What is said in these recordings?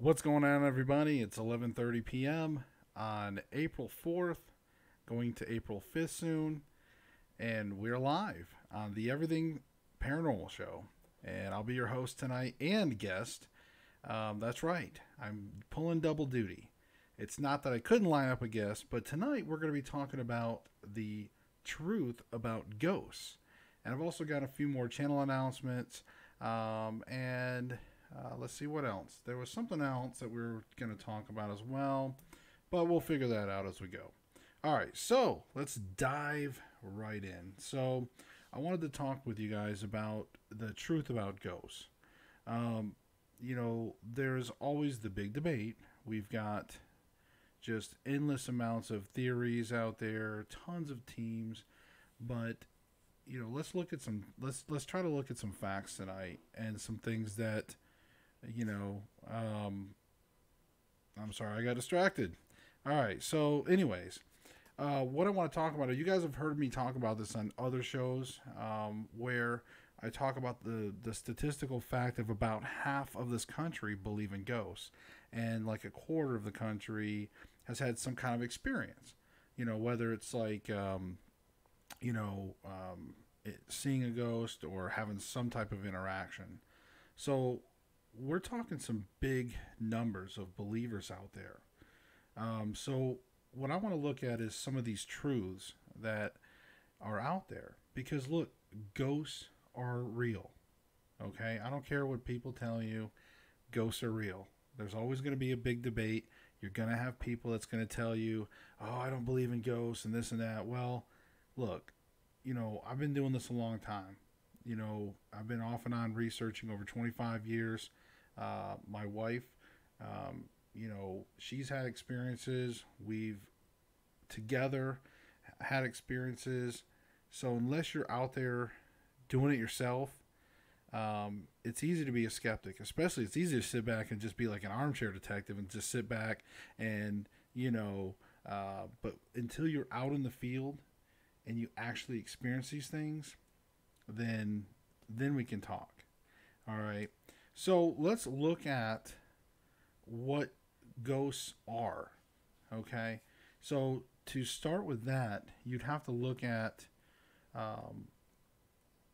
What's going on, everybody? It's 11:30 p.m. on April 4th, going to April 5th soon, and we're live on the Everything Paranormal Show. And I'll be your host tonight and guest. That's right, I'm pulling double duty. It's not that I couldn't line up a guest, but tonight we're going to be talking about the truth about ghosts. And I've also got a few more channel announcements and let's see what else. There was something else that we were going to talk about as well, but we'll figure that out as we go. All right, so let's dive right in. So I wanted to talk with you guys about the truth about ghosts. Um, there's always the big debate. We've got just endless amounts of theories out there, tons of teams, but let's look at some. Let's try to look at some facts tonight and some things that you know, um, I'm sorry, I got distracted. All right, so, anyways, what I want to talk about, you guys have heard me talk about this on other shows where I talk about the statistical fact of about half of this country believe in ghosts, and like a quarter of the country has had some kind of experience. Whether it's like, you know, um, seeing a ghost or having some type of interaction. So, we're talking some big numbers of believers out there. So, what I want to look at is some of these truths that are out there. Because, look, ghosts are real. Okay? I don't care what people tell you, ghosts are real. There's always going to be a big debate. You're going to have people that's going to tell you, oh, I don't believe in ghosts and this and that. Well, look, I've been doing this a long time. I've been off and on researching over 25 years. My wife, she's had experiences. We've together had experiences. So unless you're out there doing it yourself, it's easy to be a skeptic. Especially, it's easy to sit back and just be like an armchair detective and just sit back and But until you're out in the field and you actually experience these things, then we can talk. All right. So let's look at what ghosts are. Okay. So to start with that, you'd have to look at um,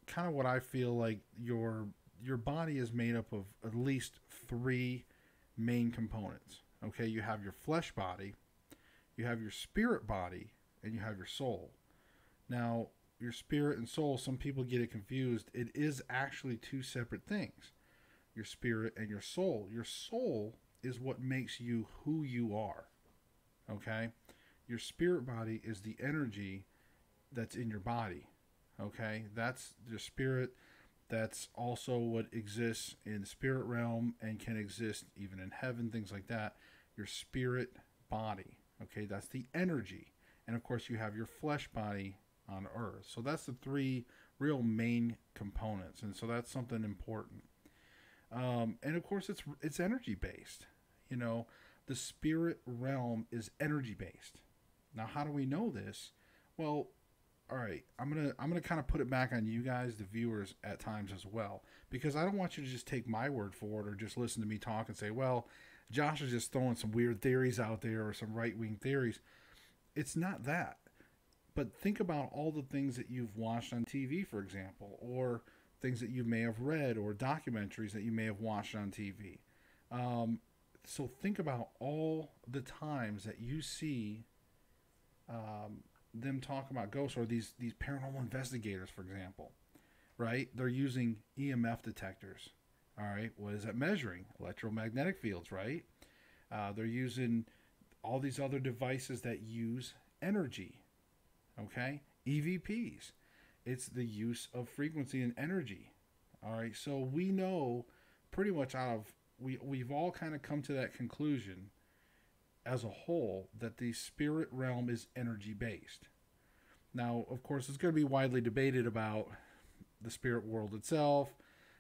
kind of what I feel like your body is made up of at least three main components. Okay, you have your flesh body, you have your spirit body, and you have your soul. Now, your spirit and soul, some people get it confused. It is actually two separate things, your spirit and your soul. Your soul is what makes you who you are. Okay? Your spirit body is the energy that's in your body. Okay? That's your spirit. That's also what exists in the spirit realm and can exist even in heaven, things like that. Your spirit body. Okay? That's the energy. And of course, you have your flesh body on earth. So that's the three real main components. And so that's something important. And of course, it's energy based. You know, the spirit realm is energy based. Now, how do we know this? Well, all right, I'm gonna kind of put it back on you guys, the viewers, at times as well, because I don't want you to just take my word for it or just listen to me talk and say, well, Josh is just throwing some weird theories out there or some right wing theories. It's not that. But think about all the things that you've watched on TV, for example, or things that you may have read, or documentaries that you may have watched on TV. So think about all the times that you see them talk about ghosts, or these paranormal investigators, for example, right? They're using EMF detectors. All right, what is that measuring? Electromagnetic fields, right? They're using all these other devices that use energy. Okay, EVPs. It's the use of frequency and energy. All right, so we know pretty much we've all kind of come to that conclusion as a whole that the spirit realm is energy based. Now, of course, it's going to be widely debated about the spirit world itself,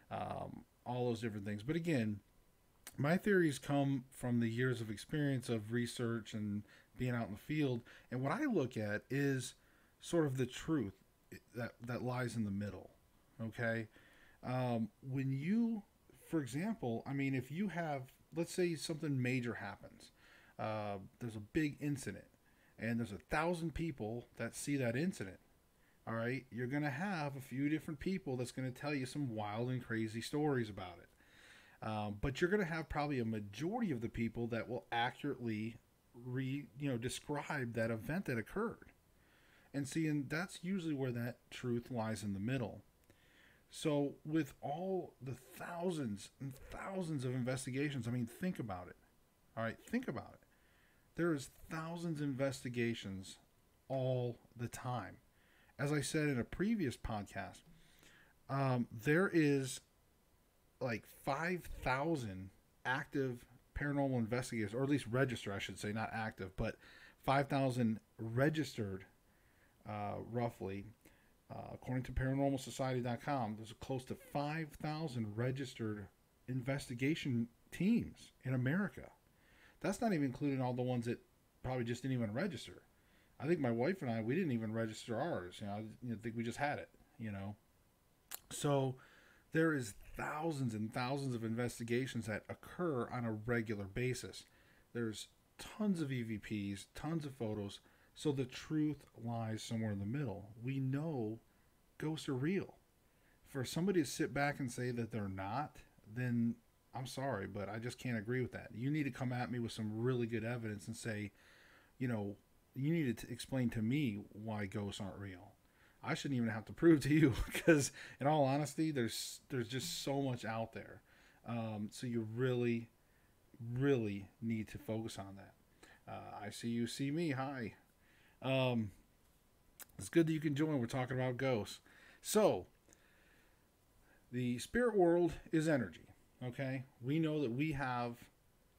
all those different things. But again, my theories come from the years of experience of research and being out in the field. And what I look at is sort of the truth that lies in the middle. Okay, when you, for example, I mean, if you have let's say something major happens. There's a big incident, and there's 1,000 people that see that incident. All right, you're going to have a few different people that's going to tell you some wild and crazy stories about it. But you're going to have probably a majority of the people that will accurately describe that event that occurred. And see, and that's usually where that truth lies in the middle. So with all the thousands and thousands of investigations, I mean, think about it. All right, think about it. There is thousands of investigations all the time. As I said in a previous podcast, there is like 5,000 active paranormal investigators, or at least registered, I should say, not active, but 5,000 registered, roughly. According to paranormalsociety.com, there's close to 5,000 registered investigation teams in America. That's not even including all the ones that probably just didn't even register. I think my wife and I, we didn't even register ours. I think we just had it, So there is thousands and thousands of investigations that occur on a regular basis. There's tons of EVPs, tons of photos. So the truth lies somewhere in the middle. We know ghosts are real. For somebody to sit back and say that they're not, then I'm sorry, but I just can't agree with that. You need to come at me with some really good evidence and say, you need to explain to me why ghosts aren't real. I shouldn't even have to prove to you, because in all honesty, there's just so much out there. So you really, really need to focus on that. I see you see me. Hi. It's good that you can join. We're talking about ghosts. So the spirit world is energy. Okay. We know that we have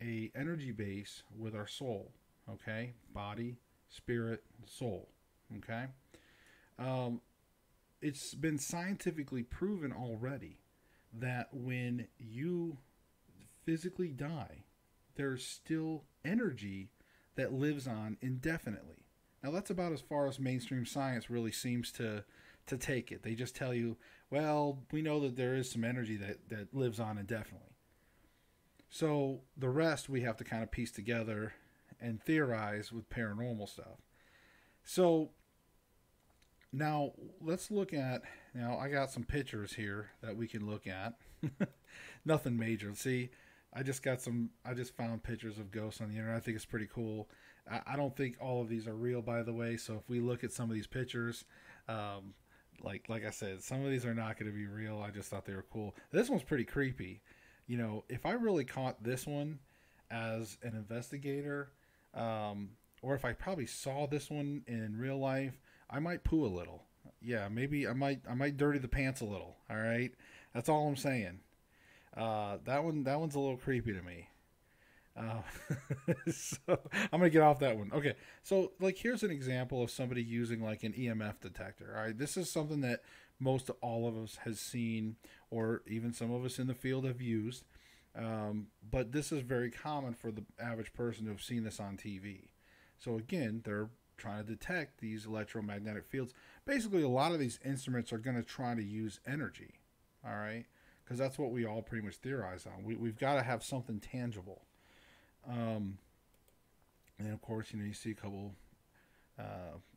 a energy base with our soul. Okay. Body, spirit, soul. Okay. It's been scientifically proven already that when you physically die, there's still energy that lives on indefinitely. Now, that's about as far as mainstream science really seems to take it. They just tell you, well, we know that there is some energy that lives on indefinitely. So the rest we have to kind of piece together and theorize with paranormal stuff. So now let's look at, I got some pictures here that we can look at. Nothing major. See, I just found pictures of ghosts on the internet. I think it's pretty cool. I don't think all of these are real, by the way. So if we look at some of these pictures, like I said, some of these are not going to be real. I just thought they were cool. This one's pretty creepy. If I really caught this one as an investigator, or if I probably saw this one in real life, I might poo a little. Yeah, maybe I might dirty the pants a little. All right, that's all I'm saying. That one's a little creepy to me. So I'm gonna get off that one. Okay, so here's an example of somebody using like an EMF detector. All right, this is something that most all of us has seen, or even some of us in the field have used. But this is very common for the average person to have seen this on TV. So again, they're trying to detect these electromagnetic fields. Basically, a lot of these instruments are going to try to use energy. All right, because that's what we all pretty much theorize on. We've got to have something tangible. And of course, you see a couple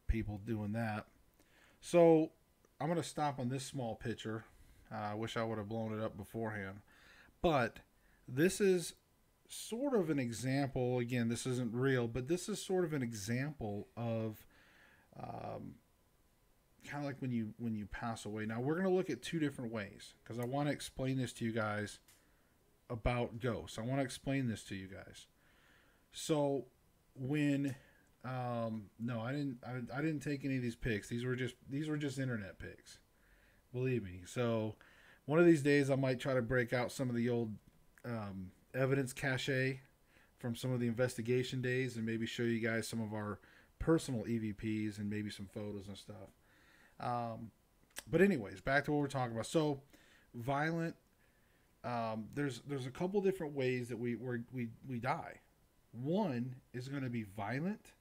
people doing that. So I'm going to stop on this small picture. I wish I would have blown it up beforehand. But this is sort of an example. Again, this isn't real, but this is sort of an example of kind of like when you pass away. Now, we're going to look at two different ways, because I want to explain this to you guys about ghosts. I want to explain this to you guys. So when no, I didn't take any of these pics. These were just internet pics, believe me. So one of these days I might try to break out some of the old evidence cache from some of the investigation days and maybe show you guys some of our personal EVPs and maybe some photos and stuff. But anyways, back to what we're talking about. So violent, there's a couple different ways that we die. One is going to be violent,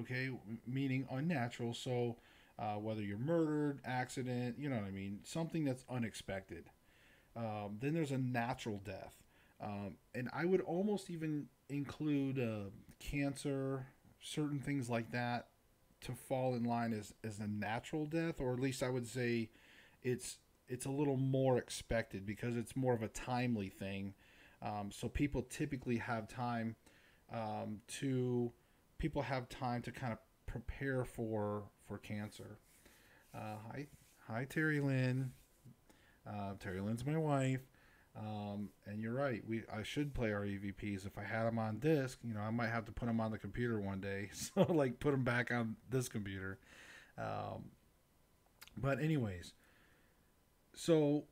okay, meaning unnatural. So whether you're murdered, accident, you know what I mean, something that's unexpected. Then there's a natural death. And I would almost even include cancer, certain things like that, to fall in line as a natural death, or at least I would say it's it's a little more expected because it's more of a timely thing. So people typically have time to people have time to kind of prepare for cancer. Hi, hi, Terry Lynn. Terry Lynn's my wife. And you're right. I should play our EVPs. If I had them on disc, I might have to put them on the computer one day. So like put them back on this computer. Um, but anyways, so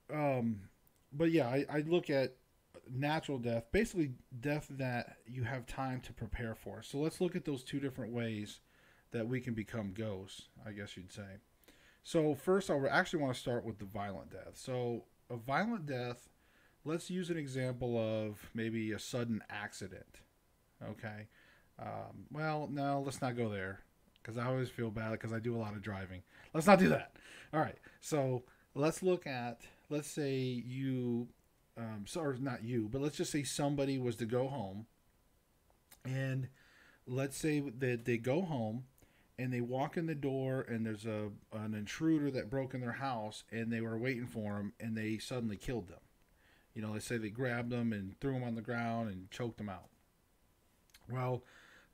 but yeah, I look at natural death, basically death that you have time to prepare for. So let's look at those two different ways that we can become ghosts, I guess you'd say. So first, I actually want to start with the violent death. So a violent death, let's use an example of maybe a sudden accident. Okay. Well, no, let's not go there because I always feel bad because I do a lot of driving. Let's not do that. All right. So let's look at, let's say you, or not you, but let's just say somebody was to go home, and let's say that they go home and they walk in the door and there's an intruder that broke in their house and they were waiting for them and they suddenly killed them. They say they grabbed them and threw them on the ground and choked them out. Well,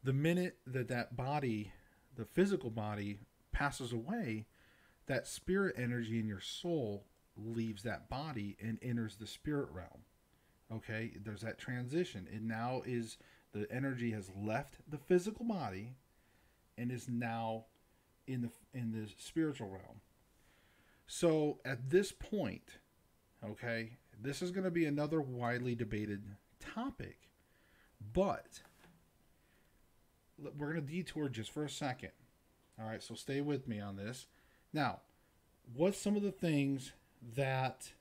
the minute that body, the physical body, passes away, that spirit energy in your soul leaves that body and enters the spirit realm. Okay, there's that transition. It now is, the energy has left the physical body and is now in the spiritual realm. So at this point, okay, this is going to be another widely debated topic, but we're going to detour just for a second. All right, so stay with me on this. Now, what's some of the things that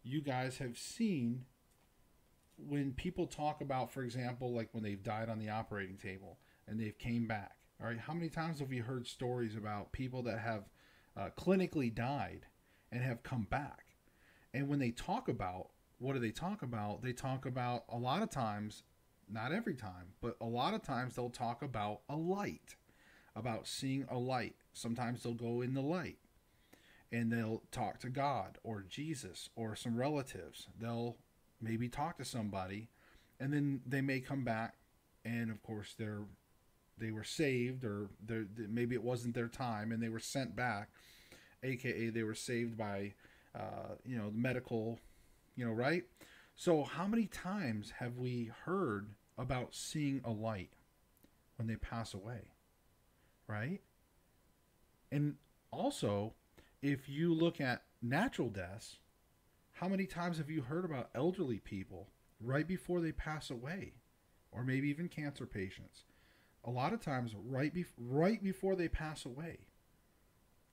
you guys have seen when people talk about, for example, like when they've died on the operating table and they've came back? All right, how many times have you heard stories about people that have clinically died and have come back? And when they talk about, what do they talk about? They talk about, a lot of times, not every time, but a lot of times they'll talk about a light, about seeing a light. Sometimes they'll go in the light and they'll talk to God or Jesus or some relatives. They'll maybe talk to somebody, and then they may come back, and of course they were saved, or maybe it wasn't their time and they were sent back, aka they were saved by the medical, right? So how many times have we heard about seeing a light when they pass away, right? And also, if you look at natural deaths, how many times have you heard about elderly people right before they pass away, or maybe even cancer patients? A lot of times, right before they pass away,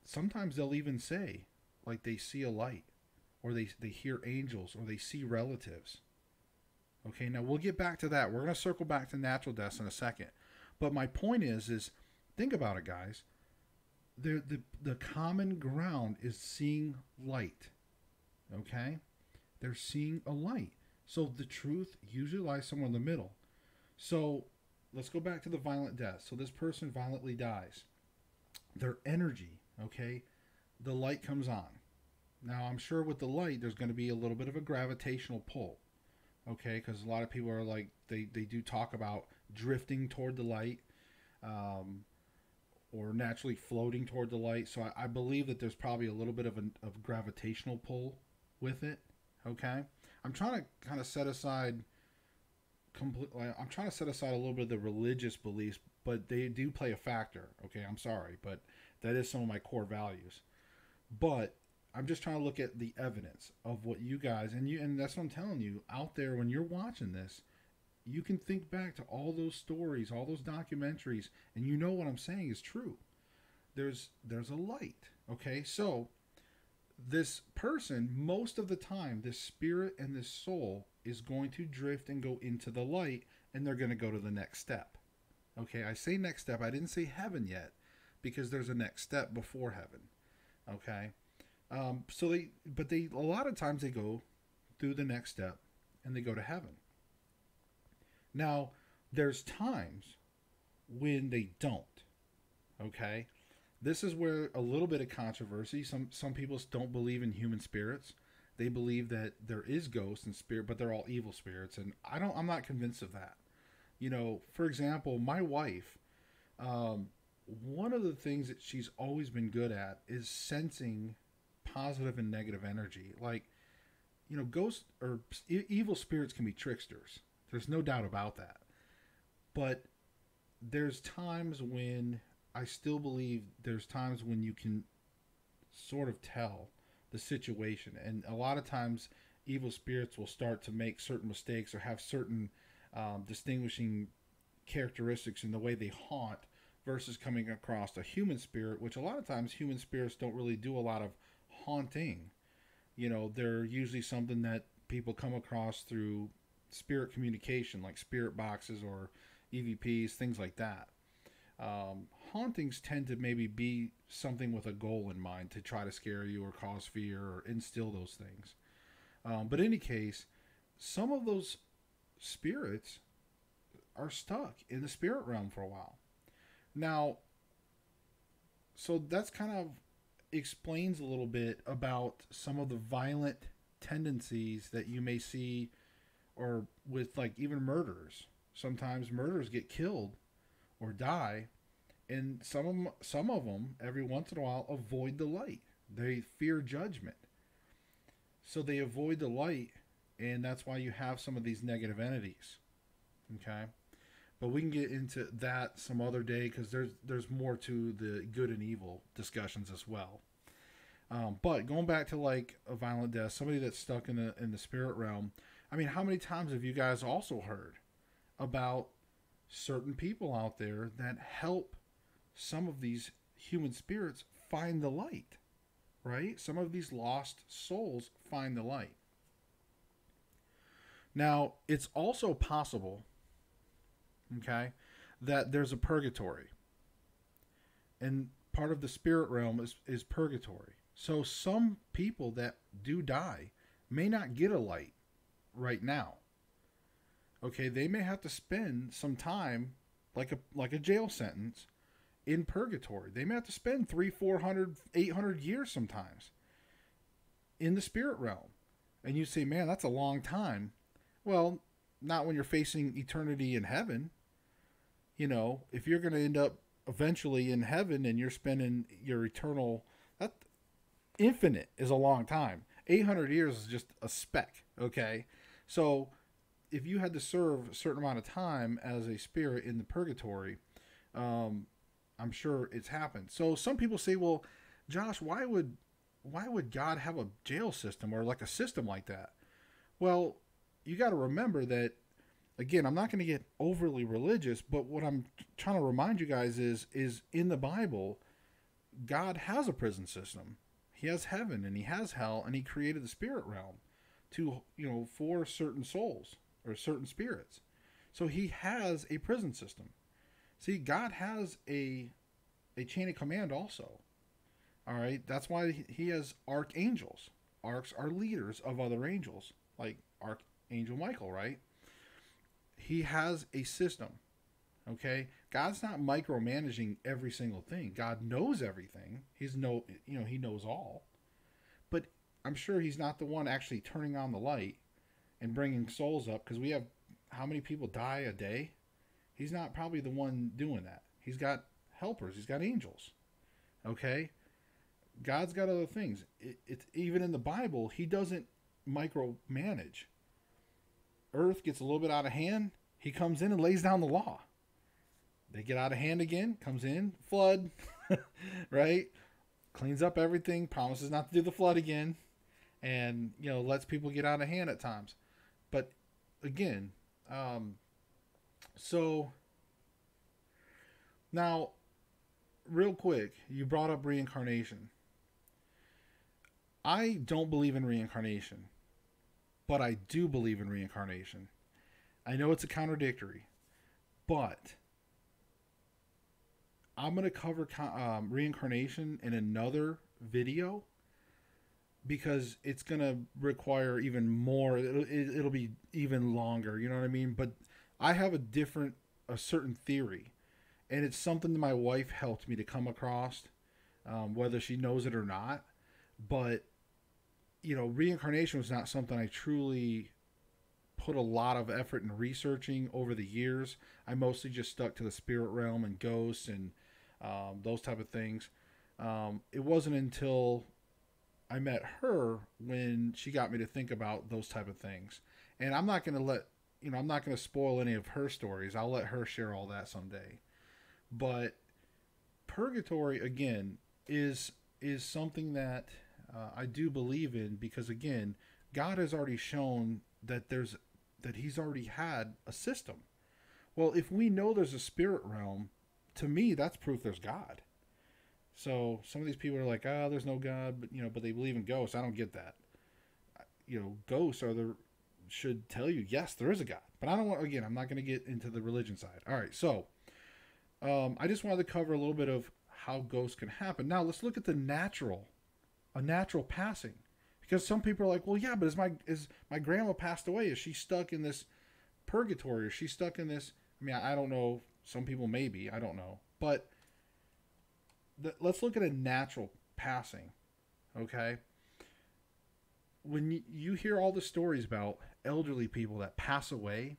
sometimes they'll even say, like, they see a light, or they hear angels, or they see relatives. Okay, now we'll get back to that. We're going to circle back to natural deaths in a second. But my point is think about it, guys. The common ground is seeing light. Okay? They're seeing a light. So the truth usually lies somewhere in the middle. So let's go back to the violent death. So this person violently dies. Their energy, okay? The light comes on. Now, I'm sure with the light, there's going to be a little bit of a gravitational pull, okay? Because a lot of people are like, they do talk about drifting toward the light, or naturally floating toward the light. So I believe that there's probably a little bit of gravitational pull with it, okay? I'm trying to kind of set aside I'm trying to set aside a little bit of the religious beliefs, but they do play a factor, okay? I'm sorry, but that is some of my core values. But I'm just trying to look at the evidence of what you guys, and that's what I'm telling you, out there when you're watching this, you can think back to all those stories, all those documentaries, and you know what I'm saying is true. There's a light, okay? So this person, most of the time, this spirit and this soul is going to drift and go into the light, and they're going to go to the next step. Okay, I say next step. I didn't say heaven yet, because there's a next step before heaven. Okay, so a lot of times they go through the next step, and they go to heaven. Now, there's times when they don't. Okay? This is where a little bit of controversy. Some people don't believe in human spirits. They believe that there is ghosts and spirit, but they're all evil spirits, and I'm not convinced of that. You know, for example, my wife, one of the things that she's always been good at is sensing positive and negative energy. Like, you know, ghosts or evil spirits can be tricksters. There's no doubt about that. But there's times when I still believe there's times when you can sort of tell the situation. And a lot of times evil spirits will start to make certain mistakes or have certain distinguishing characteristics in the way they haunt versus coming across a human spirit, which a lot of times human spirits don't really do a lot of haunting. You know, they're usually something that people come across through spirit communication, like spirit boxes or EVPs, things like that. Hauntings tend to maybe be something with a goal in mind to try to scare you or cause fear or instill those things. But in any case, some of those spirits are stuck in the spirit realm for a while. Now, so that's kind of explains a little bit about some of the violent tendencies that you may see, or with like even murderers. Sometimes murderers get killed or die, and some of them every once in a while avoid the light. They fear judgment, so they avoid the light, and that's why you have some of these negative entities. Okay, but we can get into that some other day, because there's more to the good and evil discussions as well. But going back to like a violent death, somebody that's stuck in the spirit realm. I mean, how many times have you guys also heard about certain people out there that help some of these human spirits find the light, right? Some of these lost souls find the light. Now, it's also possible, okay, that there's a purgatory. And part of the spirit realm is purgatory. So some people that do die may not get a light right now. Okay, they may have to spend some time, like a jail sentence, in purgatory. They may have to spend 300, 400, 800 years sometimes in the spirit realm. And you say, man, that's a long time. Well, not when you're facing eternity in heaven. You know, if you're going to end up eventually in heaven and you're spending your eternal, that infinite is a long time. 800 years is just a speck, okay? So if you had to serve a certain amount of time as a spirit in the purgatory, I'm sure it's happened. So some people say, well, Josh, why would God have a jail system or like a system like that? Well, you got to remember that, again, I'm not going to get overly religious, but what I'm trying to remind you guys is in the Bible, God has a prison system. He has heaven and he has hell, and he created the spirit realm to, you know, for certain souls or certain spirits. So he has a prison system. See, God has a chain of command also. All right, that's why he has archangels. Arcs are leaders of other angels, like Archangel Michael, right? He has a system. Okay, God's not micromanaging every single thing. God knows everything. He knows all. But I'm sure he's not the one actually turning on the light and bringing souls up, because we have how many people die a day? He's not probably the one doing that. He's got helpers. He's got angels. Okay, God's got other things. It's even in the Bible, he doesn't micromanage. Earth gets a little bit out of hand, he comes in and lays down the law. They get out of hand again, comes in, flood, right? Cleans up everything, promises not to do the flood again, and, you know, lets people get out of hand at times. But again, so now, real quick, you brought up reincarnation. I don't believe in reincarnation, but I do believe in reincarnation. I know it's a contradictory, but I'm going to cover reincarnation in another video. because it's going to require even more. It'll be even longer. You know what I mean? But I have a certain theory, and it's something that my wife helped me to come across, whether she knows it or not. But reincarnation was not something I truly put a lot of effort in researching over the years. I mostly just stuck to the spirit realm and ghosts and those type of things. It wasn't until I met her when she got me to think about those type of things. And I'm not going to I'm not going to spoil any of her stories. I'll let her share all that someday. But purgatory, again, is something that I do believe in, because, again, God has already shown that he's already had a system. Well, if we know there's a spirit realm, to me, that's proof there's God. So some of these people are like, there's no God, but they believe in ghosts. I don't get that. Ghosts should tell you, yes, there is a God. But I'm not going to get into the religion side. All right, so I just wanted to cover a little bit of how ghosts can happen. Now let's look at a natural passing, because some people are like, well, yeah, but is my grandma passed away? Is she stuck in this purgatory? Is she stuck in this? I mean, I don't know. Some people maybe, I don't know, but let's look at a natural passing. Okay. When you hear all the stories about elderly people that pass away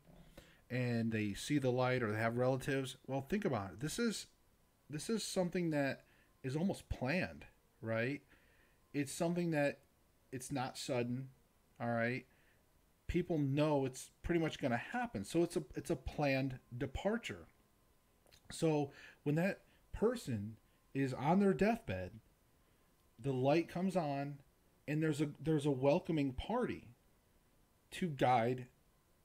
and they see the light, or they have relatives, well, think about it. This is something that is almost planned, right? It's something that it's not sudden. All right. People know it's pretty much going to happen. So it's a planned departure. So when that person is on their deathbed, the light comes on, and there's a welcoming party to guide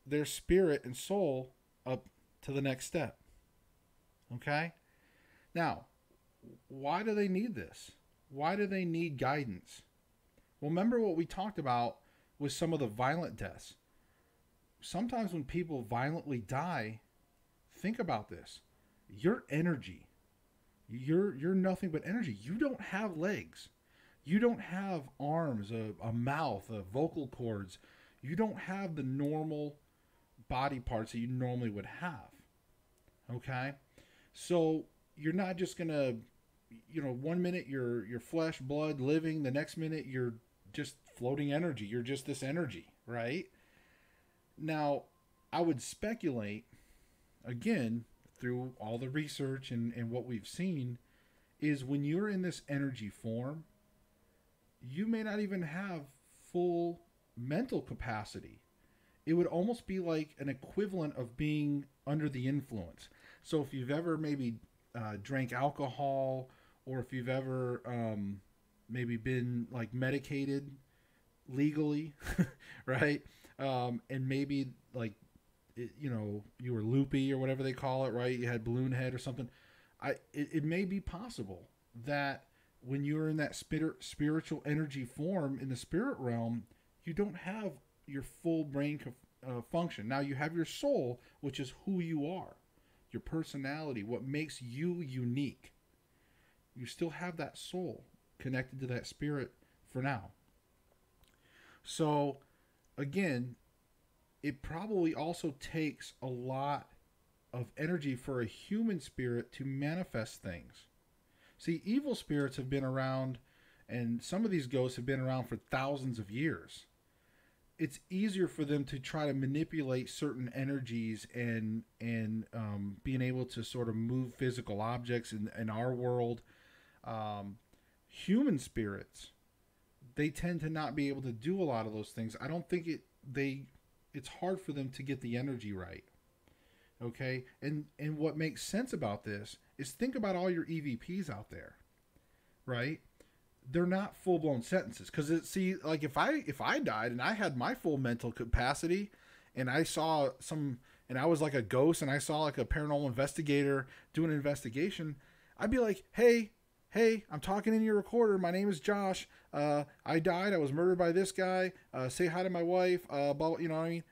their spirit and soul up to the next step. Okay? Now, why do they need this? Why do they need guidance? Well, remember what we talked about with some of the violent deaths. Sometimes when people violently die, think about this. Your energy, you're nothing but energy. You don't have legs. You don't have arms, a mouth, vocal cords. You don't have the normal body parts that you normally would have. Okay? So you're not just going to, 1 minute you're flesh, blood, living. The next minute you're just floating energy. You're just this energy, right? Now, I would speculate, again, through all the research and what we've seen, is when you're in this energy form, you may not even have full mental capacity. It would almost be like an equivalent of being under the influence. So if you've ever maybe drank alcohol, or if you've ever maybe been like medicated legally, right? And maybe like, you were loopy or whatever they call it, right? You had balloon head or something. It may be possible that when you're in that spiritual energy form in the spirit realm, you don't have your full brain function. Now you have your soul, which is who you are, your personality, what makes you unique. You still have that soul connected to that spirit for now. So again, it probably also takes a lot of energy for a human spirit to manifest things. See, evil spirits have been around, and some of these ghosts have been around for thousands of years. It's easier for them to try to manipulate certain energies and being able to sort of move physical objects in our world. Human spirits, they tend to not be able to do a lot of those things. I don't think it's hard for them to get the energy right. Okay? And what makes sense about this is, think about all your EVPs out there, right? They're not full-blown sentences. Because, like if I died and I had my full mental capacity, and I saw and I was like a ghost, and I saw like a paranormal investigator doing an investigation, I'd be like, hey, I'm talking in your recorder. My name is Josh. I died. I was murdered by this guy. Say hi to my wife. Blah, you know what I mean?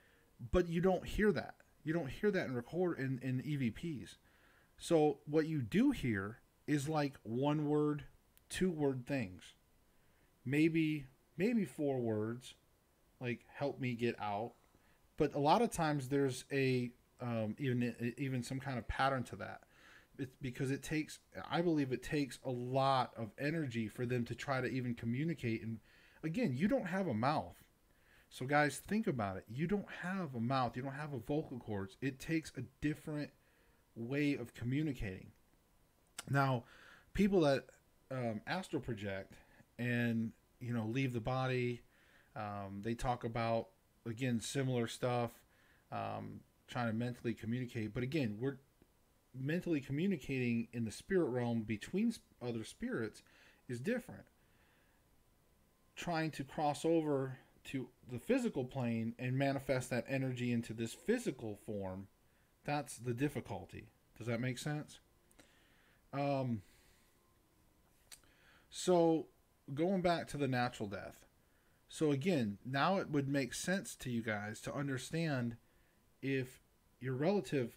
But you don't hear that. You don't hear that in EVPs. So what you do hear is like 1 word, 2 word things. Maybe maybe 4 words, like help me get out. But a lot of times there's a even some kind of pattern to that. It's because it takes, I believe it takes a lot of energy for them to try to even communicate. And again, you don't have a mouth. So guys, think about it. You don't have a mouth. You don't have a vocal cords. It takes a different way of communicating. Now, people that astral project and leave the body, they talk about, again, similar stuff, trying to mentally communicate. But again, we're mentally communicating in the spirit realm between other spirits is different. Trying to cross over to the physical plane and manifest that energy into this physical form, that's the difficulty. Does that make sense? So going back to the natural death. So again, now it would make sense to you guys to understand if your relative,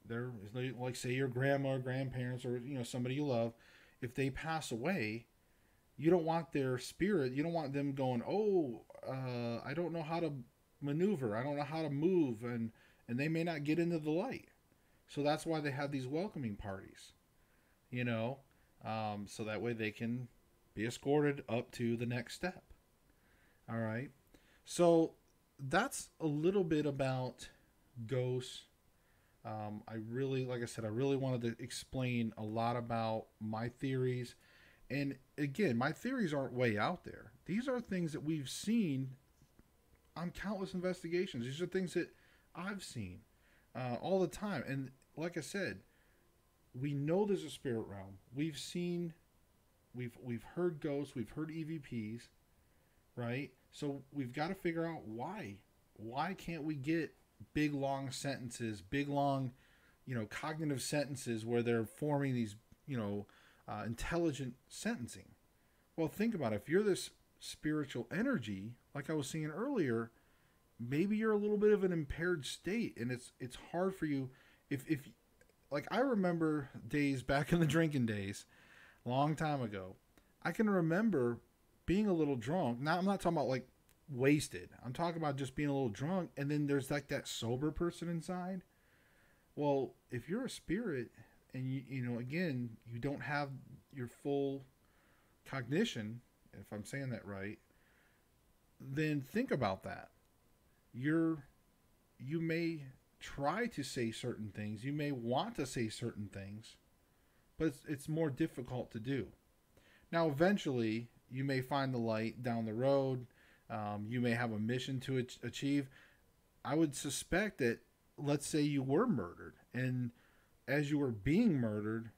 they're like, say your grandma or grandparents or somebody you love, if they pass away, you don't want their spirit, you don't want them going, I don't know how to maneuver, I don't know how to move, and they may not get into the light. So that's why they have these welcoming parties, so that way they can be escorted up to the next step. All right. So that's a little bit about ghosts. Like I said, I really wanted to explain a lot about my theories. And again, my theories aren't way out there. These are things that we've seen on countless investigations. These are things that I've seen all the time. And like I said, we know there's a spirit realm. We've heard ghosts, we've heard EVPs, right? So we've got to figure out why. Why can't we get big long sentences, big long, cognitive sentences where they're forming these, intelligent sentencing? Well, think about it. If you're this spiritual energy, like I was saying earlier, maybe you're a little bit of an impaired state, and it's hard for you. If like, I remember days back in the drinking days, long time ago, I can remember being a little drunk. Now, I'm not talking about like wasted. I'm talking about just being a little drunk, and then there's like that sober person inside. Well, if you're a spirit and again, you don't have your full cognition, if I'm saying that right, then think about that. You may try to say certain things. You may want to say certain things, but it's more difficult to do. Now, eventually, you may find the light down the road. You may have a mission to achieve. I would suspect that, let's say you were murdered, and as you were being murdered,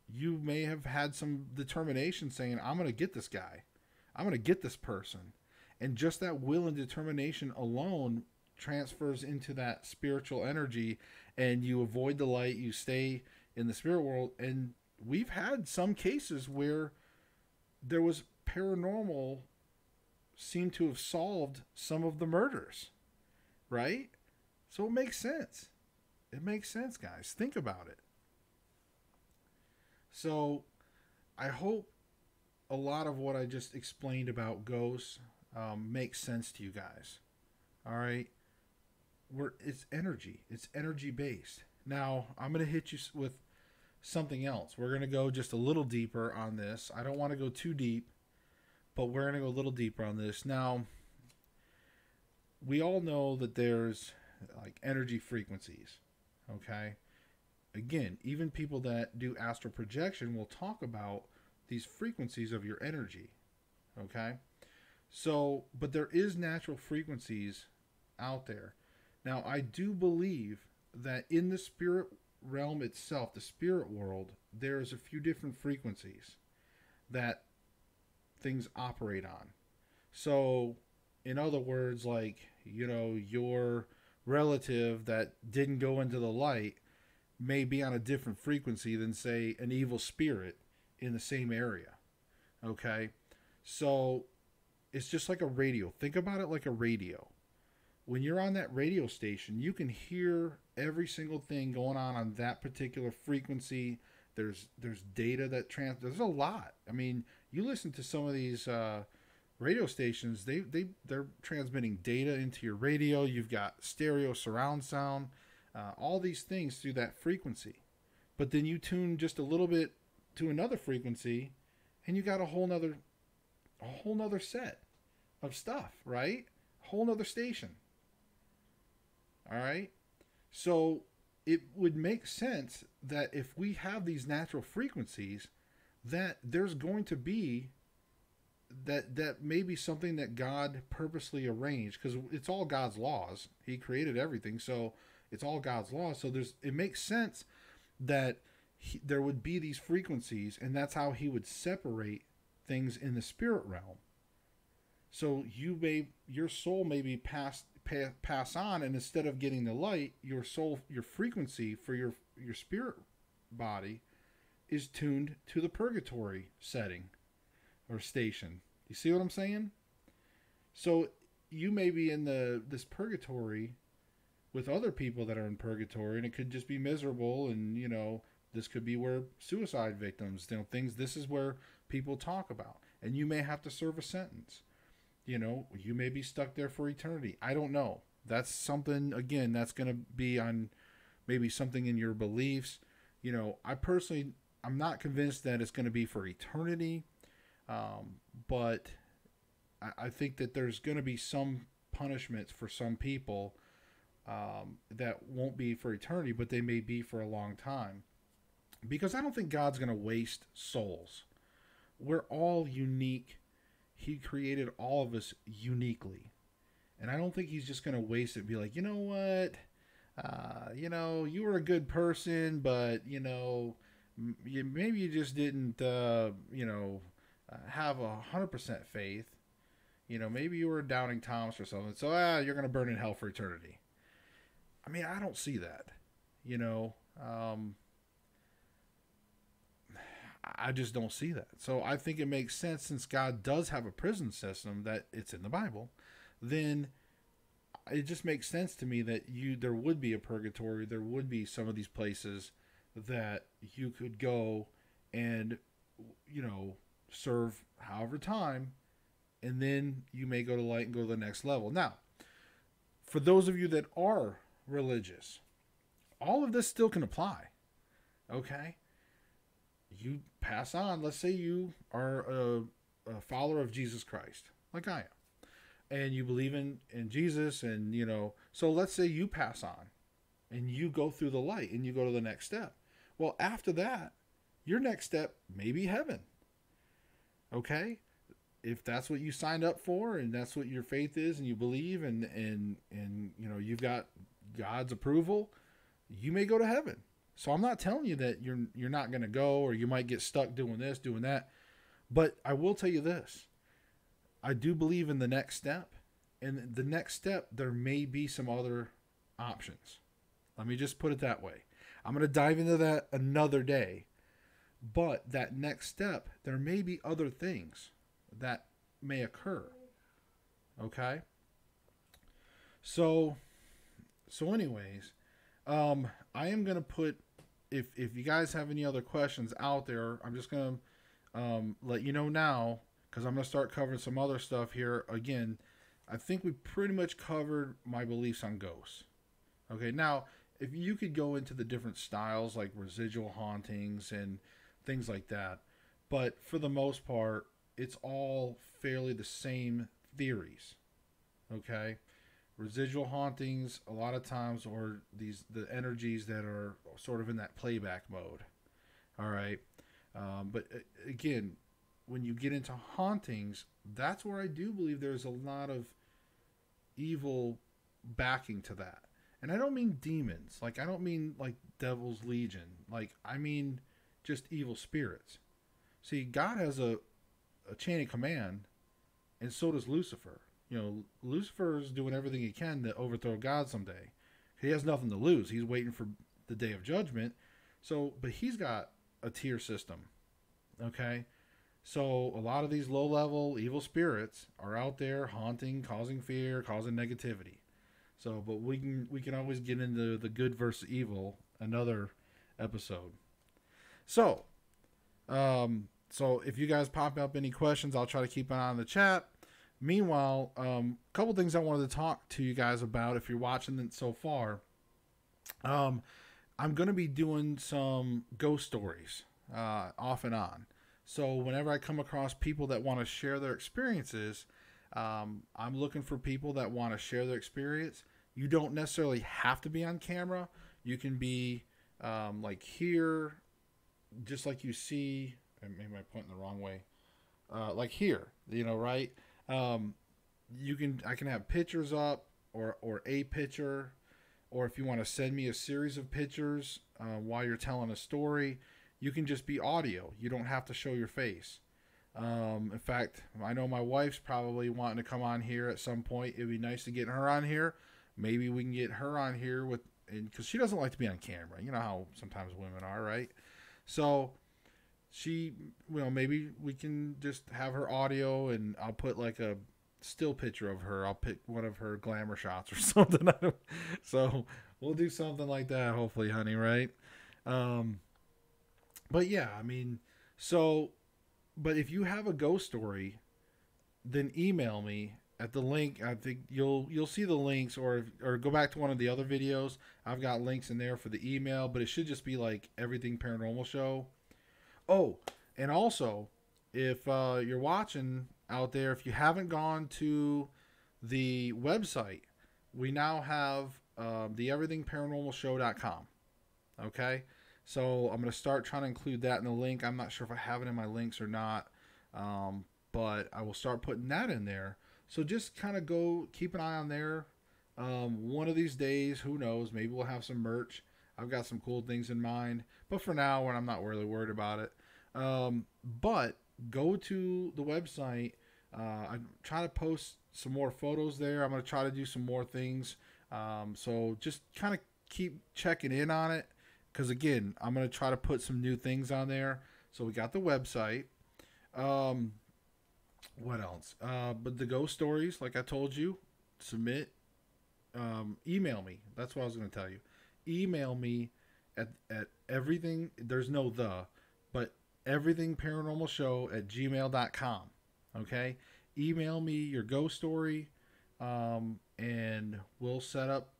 you may have had some determination saying, I'm going to get this guy. I'm going to get this person. And just that will and determination alone transfers into that spiritual energy, and you avoid the light, you stay in the spirit world. And we've had some cases where there was paranormal seem to have solved some of the murders, right? So it makes sense. It makes sense, guys. Think about it. So I hope a lot of what I just explained about ghosts makes sense to you guys. All right. It's energy. It's energy based. Now I'm going to hit you with something else. We're going to go just a little deeper on this. I don't want to go too deep, but we're going to go a little deeper on this. Now, we all know that there's like energy frequencies. Okay. Again, even people that do astral projection will talk about these frequencies of your energy. Okay. So, but there is natural frequencies out there. Now, I do believe that in the spirit realm itself, the spirit world, there's a few different frequencies that things operate on. So, in other words, like, your relative that didn't go into the light may be on a different frequency than, say, an evil spirit in the same area. Okay? So, it's just like a radio. Think about it like a radio. When you're on that radio station, you can hear every single thing going on that particular frequency. There's data that there's a lot. I mean, you listen to some of these radio stations, they're transmitting data into your radio. You've got stereo surround sound, all these things through that frequency. But then you tune just a little bit to another frequency, and you got a whole nother set of stuff, right? A whole nother station. All right. So it would make sense that if we have these natural frequencies, that there's going to be that may be something that God purposely arranged, because it's all God's laws. He created everything, so it's all God's laws. So it makes sense that there would be these frequencies, and that's how he would separate things in the spirit realm. So your soul may be pass on, and instead of getting the light, your frequency for your spirit body is tuned to the purgatory setting or station. You see what I'm saying? So you may be in this purgatory with other people that are in purgatory, and it could just be miserable, and this could be where suicide victims, this is where people talk about, and you may have to serve a sentence. You may be stuck there for eternity. I don't know. That's something, again, that's going to be on maybe something in your beliefs. I'm not convinced that it's going to be for eternity. But I think that there's going to be some punishments for some people that won't be for eternity, but they may be for a long time. Because I don't think God's going to waste souls. We're all unique. He created all of us uniquely. And I don't think he's just going to waste it and be like, you know what? You were a good person, but, maybe you just didn't, have 100% faith. Maybe you were doubting Thomas or something. So, you're going to burn in hell for eternity. I mean, I don't see that. I just don't see that. So I think it makes sense, since God does have a prison system that it's in the Bible, then it just makes sense to me that there would be a purgatory. There would be some of these places that you could go and, serve however time, and then you may go to light and go to the next level. Now, for those of you that are religious, all of this still can apply. Okay? You pass on. Let's say you are a follower of Jesus Christ, like I am, and you believe in Jesus, and so let's say you pass on and you go through the light and you go to the next step. Well, after that, your next step may be heaven. Okay? If that's what you signed up for, and that's what your faith is, and you believe, and you've got God's approval, you may go to heaven. So I'm not telling you that you're not going to go, or you might get stuck doing this, doing that. But I will tell you this. I do believe in the next step. And the next step, there may be some other options. Let me just put it that way. I'm going to dive into that another day. But that next step, there may be other things that may occur. Okay? So anyways, I am going to put, if you guys have any other questions out there, I'm just going to let you know now, because I'm going to start covering some other stuff here. Again, I think we pretty much covered my beliefs on ghosts. Okay, now, if you could go into the different styles, like residual hauntings and things like that, but for the most part, it's all fairly the same theories. Okay? Residual hauntings, a lot of times, are the energies that are sort of in that playback mode. All right? But again, when you get into hauntings, that's where I do believe there's a lot of evil backing to that. And I don't mean demons. Like, I don't mean like Devil's Legion. Like, I mean just evil spirits. See, God has a chain of command, and so does Lucifer. Lucifer is doing everything he can to overthrow God someday. He has nothing to lose. He's waiting for the day of judgment. But he's got a tier system. Okay? So a lot of these low-level evil spirits are out there haunting, causing fear, causing negativity. But we can always get into the good versus evil another episode. So if you guys pop up any questions, I'll try to keep an eye on the chat. Meanwhile, a couple things I wanted to talk to you guys about if you're watching it so far. I'm going to be doing some ghost stories off and on. So whenever I come across people that want to share their experiences, I'm looking for people that want to share their experience. You don't necessarily have to be on camera. You can be like here, just like you see. Maybe I pointing the wrong way. Like here, right? I can have pictures up or a picture, or if you want to send me a series of pictures while you're telling a story, you can just be audio. You don't have to show your face. In fact, I know my wife's probably wanting to come on here at some point. It'd be nice to get her on here. Maybe we can get her on here because she doesn't like to be on camera. You know how sometimes women are, right? So maybe we can just have her audio, and I'll put like a still picture of her. I'll pick one of her glamour shots or something. So we'll do something like that, hopefully, honey, right? But yeah, I mean, but if you have a ghost story, then email me at the link. I think you'll see the links, or go back to one of the other videos. I've got links in there for the email, but it should just be like Everything Paranormal Show. Oh, and also, if you're watching out there, if you haven't gone to the website, we now have the everythingparanormalshow.com. Okay? So I'm going to start trying to include that in the link. I'm not sure if I have it in my links or not, but I will start putting that in there. So just kind of keep an eye on there. One of these days, who knows, maybe we'll have some merch. I've got some cool things in mind, but for now, I'm not really worried about it. But go to the website. I'm trying to post some more photos there. I'm going to try to do some more things. So just kind of keep checking in on it. Because, again, I'm going to try to put some new things on there. So we got the website. What else? But the ghost stories, like I told you, submit. Email me. That's what I was going to tell you. Email me at everything. There's no but everythingparanormalshow@gmail.com. Okay? Email me your ghost story, and we'll set up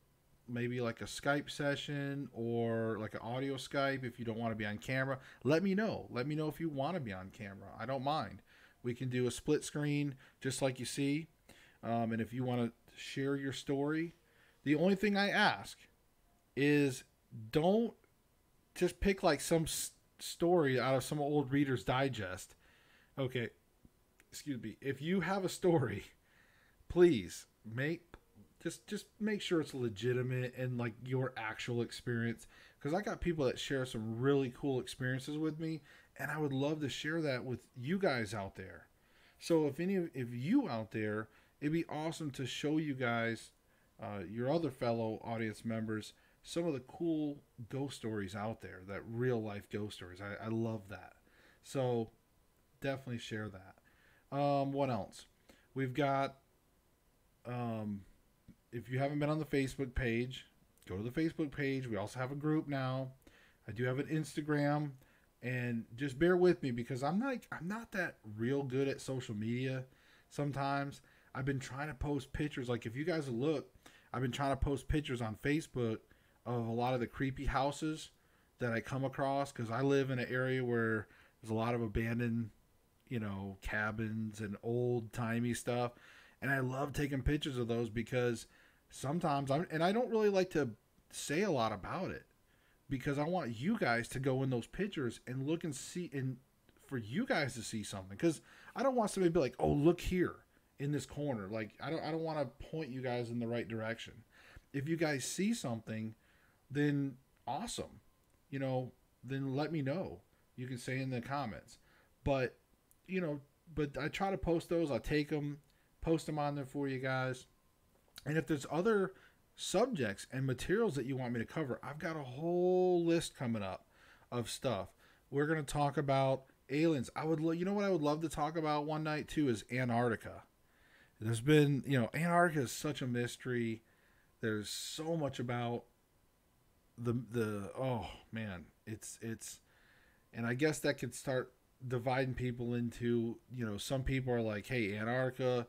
maybe like a Skype session or like an audio Skype if you don't want to be on camera. Let me know. Let me know if you want to be on camera. I don't mind. We can do a split screen just like you see. And if you want to share your story, the only thing I ask is don't just pick like some story out of some old Reader's Digest. Okay, excuse me. If you have a story, please just make sure it's legitimate and like your actual experience, because I got people that share some really cool experiences with me, and I would love to share that with you guys out there. So if you out there, it'd be awesome to show you guys, your other fellow audience members, some of the cool ghost stories out there, that real life ghost stories. I love that. So definitely share that. What else? We've got, if you haven't been on the Facebook page, go to the Facebook page. We also have a group now. I do have an Instagram, and just bear with me because I'm not that real good at social media. Sometimes I've been trying to post pictures. Like if you guys look, I've been trying to post pictures on Facebook of a lot of the creepy houses that I come across, because I live in an area where there's a lot of abandoned, cabins and old timey stuff. And I love taking pictures of those because sometimes I don't really like to say a lot about it, because I want you guys to go in those pictures and look and see, and for you guys to see something. Because I don't want somebody to be like, oh, look here in this corner. Like, I don't want to point you guys in the right direction. If you guys see something, then awesome. Then let me know. You can say in the comments. But I try to post those. I take them, post them on there for you guys. And if there's other subjects and materials that you want me to cover, I've got a whole list coming up of stuff. We're going to talk about aliens. You know what I would love to talk about one night too is Antarctica. There's been, Antarctica is such a mystery. There's so much about oh man, it's, and I guess that could start dividing people into, some people are like, hey, Antarctica,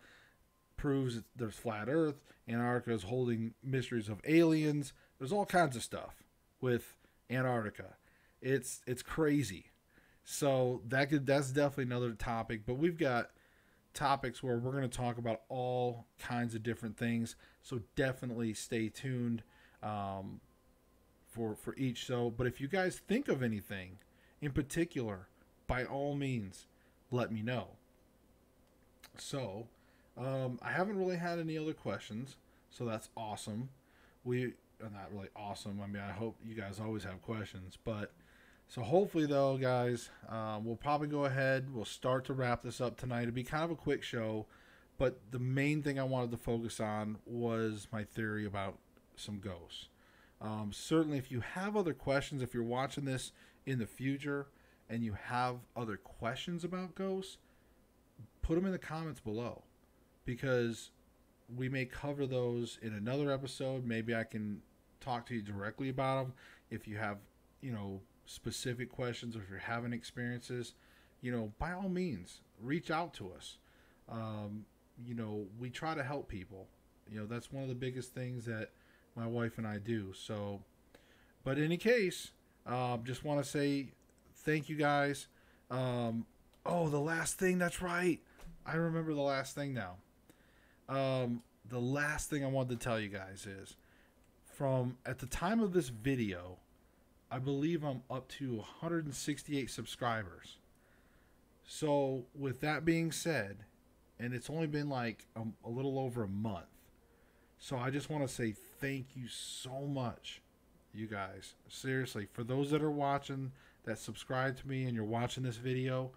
proves that there's flat Earth. Antarctica is holding mysteries of aliens. There's all kinds of stuff with Antarctica. It's crazy. So that's definitely another topic. But we've got topics where we're going to talk about all kinds of different things. So definitely stay tuned for each show. But if you guys think of anything in particular, by all means, let me know. So I haven't really had any other questions, so that's awesome. We are not really awesome. I mean, I hope you guys always have questions, but so hopefully though, guys, we'll probably go ahead. We'll start to wrap this up tonight. It'll be kind of a quick show, but the main thing I wanted to focus on was my theory about some ghosts. Certainly, if you have other questions, if you're watching this in the future and you have other questions about ghosts, put them in the comments below, because we may cover those in another episode. Maybe I can talk to you directly about them. If you have, specific questions, or if you're having experiences, by all means, reach out to us. We try to help people. That's one of the biggest things that my wife and I do. So, but in any case, just want to say thank you guys. Oh, the last thing, that's right. I remember the last thing now. The last thing I wanted to tell you guys is, from at the time of this video, I believe I'm up to 168 subscribers. So with that being said, and it's only been like a little over a month, so I just want to say thank you so much, you guys. Seriously, for those that are watching, that subscribe to me and you're watching this video,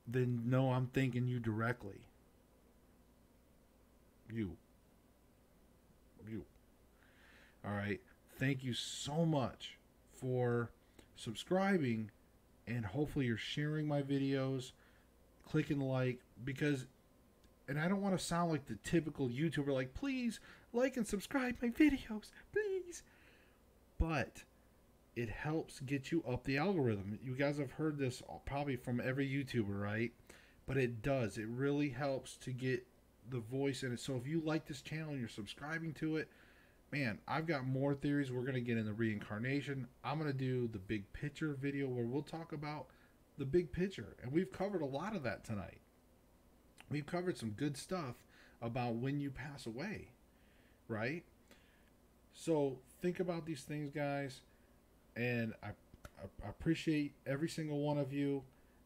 then know I'm thanking you directly. You. All right. Thank you so much for subscribing, and hopefully you're sharing my videos, clicking like, because, and I don't want to sound like the typical YouTuber, like, please like and subscribe my videos, please. But it helps get you up the algorithm. You guys have heard this probably from every YouTuber, right? But it does. It really helps to get the voice in it. So if you like this channel and you're subscribing to it, man, I've got more theories. We're going to get into reincarnation. I'm going to do the big picture video where we'll talk about the big picture. And we've covered a lot of that tonight. We've covered some good stuff about when you pass away, right? So think about these things, guys. And I appreciate every single one of you.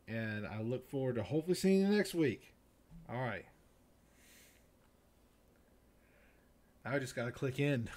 And I look forward to hopefully seeing you next week. All right. I just got to click in.